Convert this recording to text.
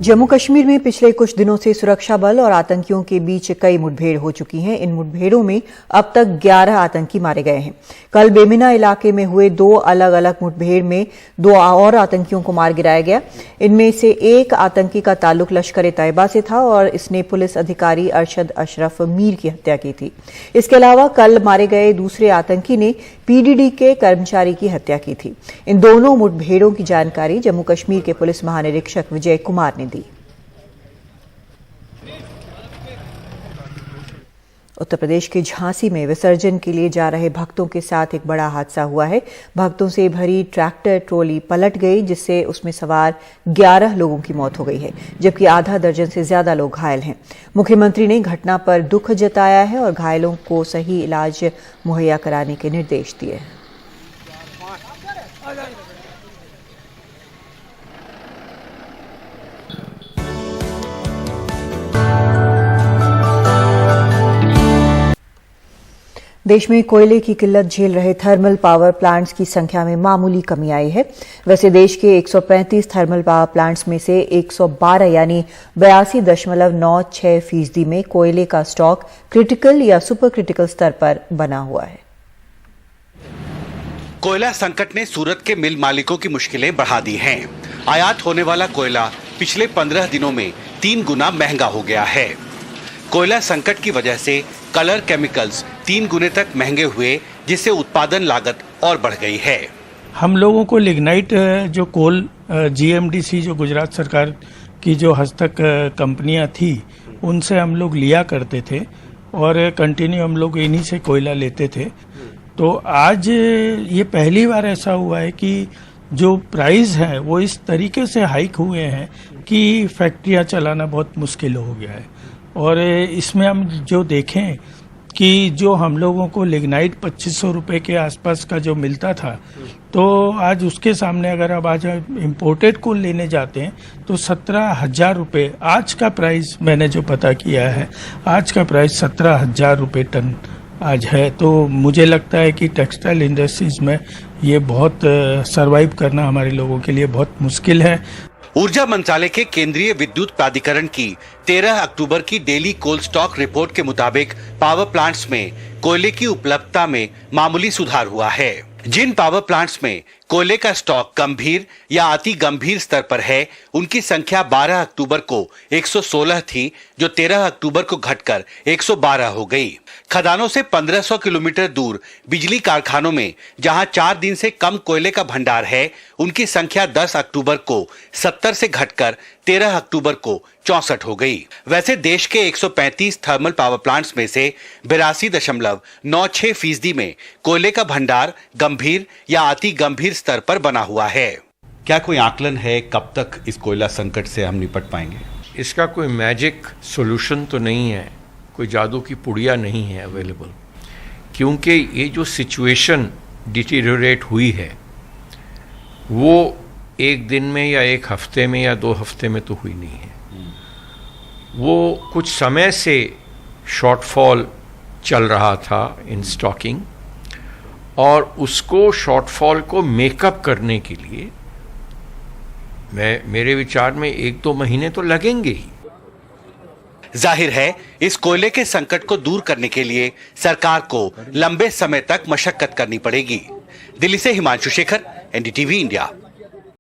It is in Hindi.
जम्मू कश्मीर में पिछले कुछ दिनों से सुरक्षा बल और आतंकियों के बीच कई मुठभेड़ हो चुकी हैं। इन मुठभेड़ों में अब तक 11 आतंकी मारे गए हैं। कल बेमिना इलाके में हुए 2 अलग अलग मुठभेड़ में 2 और आतंकियों को मार गिराया गया। इनमें से एक आतंकी का ताल्लुक लश्कर-ए-तैयबा से था और इसने पुलिस अधिकारी अरशद अशरफ मीर की हत्या की थी। इसके अलावा कल मारे गए दूसरे आतंकी ने पीडीडी के कर्मचारी की हत्या की थी। इन दोनों मुठभेड़ों की जानकारी जम्मू कश्मीर के पुलिस महानिरीक्षक विजय कुमार ने दी। उत्तर प्रदेश के झांसी में विसर्जन के लिए जा रहे भक्तों के साथ एक बड़ा हादसा हुआ है। भक्तों से भरी ट्रैक्टर ट्रॉली पलट गई, जिससे उसमें सवार 11 लोगों की मौत हो गई है, जबकि आधा दर्जन से ज्यादा लोग घायल हैं। मुख्यमंत्री ने घटना पर दुख जताया है और घायलों को सही इलाज मुहैया कराने के निर्देश दिए हैं। देश में कोयले की किल्लत झेल रहे थर्मल पावर प्लांट्स की संख्या में मामूली कमी आई है। वैसे देश के 135 थर्मल पावर प्लांट्स में से 112 यानी 82.96% में कोयले का स्टॉक क्रिटिकल या सुपर क्रिटिकल स्तर पर बना हुआ है। कोयला संकट ने सूरत के मिल मालिकों की मुश्किलें बढ़ा दी हैं। आयात होने वाला कोयला पिछले 15 दिनों में 3 गुना महंगा हो गया है। कोयला संकट की वजह से कलर केमिकल्स 3 गुने तक महंगे हुए, जिससे उत्पादन लागत और बढ़ गई है। हम लोगों को लिग्नाइट जो कोल जीएमडीसी जो गुजरात सरकार की जो हस्तक कंपनियां थी, उनसे हम लोग लिया करते थे और कंटिन्यू हम लोग इन्हीं से कोयला लेते थे। तो आज ये पहली बार ऐसा हुआ है कि जो प्राइस है वो इस तरीके से हाइक हुए हैं कि फैक्ट्रियां चलाना बहुत मुश्किल हो गया है। और इसमें हम जो देखें कि जो हम लोगों को लिग्नाइट 2500 रुपये के आसपास का जो मिलता था, तो आज उसके सामने अगर अब आज इम्पोर्टेड कोल लेने जाते हैं तो 17,000 रुपये आज का प्राइस, मैंने जो पता किया है, आज का प्राइस 17,000 रुपये टन आज है। तो मुझे लगता है कि टेक्सटाइल इंडस्ट्रीज में ये बहुत सरवाइव करना हमारे लोगों के लिए बहुत मुश्किल है। ऊर्जा मंत्रालय के केंद्रीय विद्युत प्राधिकरण की 13 अक्टूबर की डेली कोल स्टॉक रिपोर्ट के मुताबिक पावर प्लांट्स में कोयले की उपलब्धता में मामूली सुधार हुआ है। जिन पावर प्लांट्स में कोयले का स्टॉक गंभीर या अति गंभीर स्तर पर है, उनकी संख्या 12 अक्टूबर को 116 थी, जो 13 अक्टूबर को घटकर 112 हो गई। खदानों से 1500 किलोमीटर दूर बिजली कारखानों में जहां 4 दिन से कम कोयले का भंडार है, उनकी संख्या 10 अक्टूबर को 70 से घटकर 13 अक्टूबर को 64 हो गई। वैसे देश के 135 थर्मल पावर प्लांट्स में से 82.96% में कोयले का भंडार गंभीर या अति गंभीर स्तर पर बना हुआ है। क्या कोई आकलन है कब तक इस कोयला संकट से हम निपट पाएंगे? इसका कोई मैजिक सॉल्यूशन तो नहीं है, कोई जादू की पुड़िया नहीं है अवेलेबल, क्योंकि ये जो सिचुएशन डिटीरियोरेट हुई है वो एक दिन में या एक हफ्ते में या 2 हफ्ते में तो हुई नहीं है। वो कुछ समय से शॉर्टफॉल चल रहा था इन स्टॉकिंग, और उसको शॉर्टफॉल को मेकअप करने के लिए मेरे विचार में 1-2 महीने तो लगेंगे ही। जाहिर है इस कोयले के संकट को दूर करने के लिए सरकार को लंबे समय तक मशक्कत करनी पड़ेगी। दिल्ली से हिमांशु शेखर, एनडीटीवी इंडिया।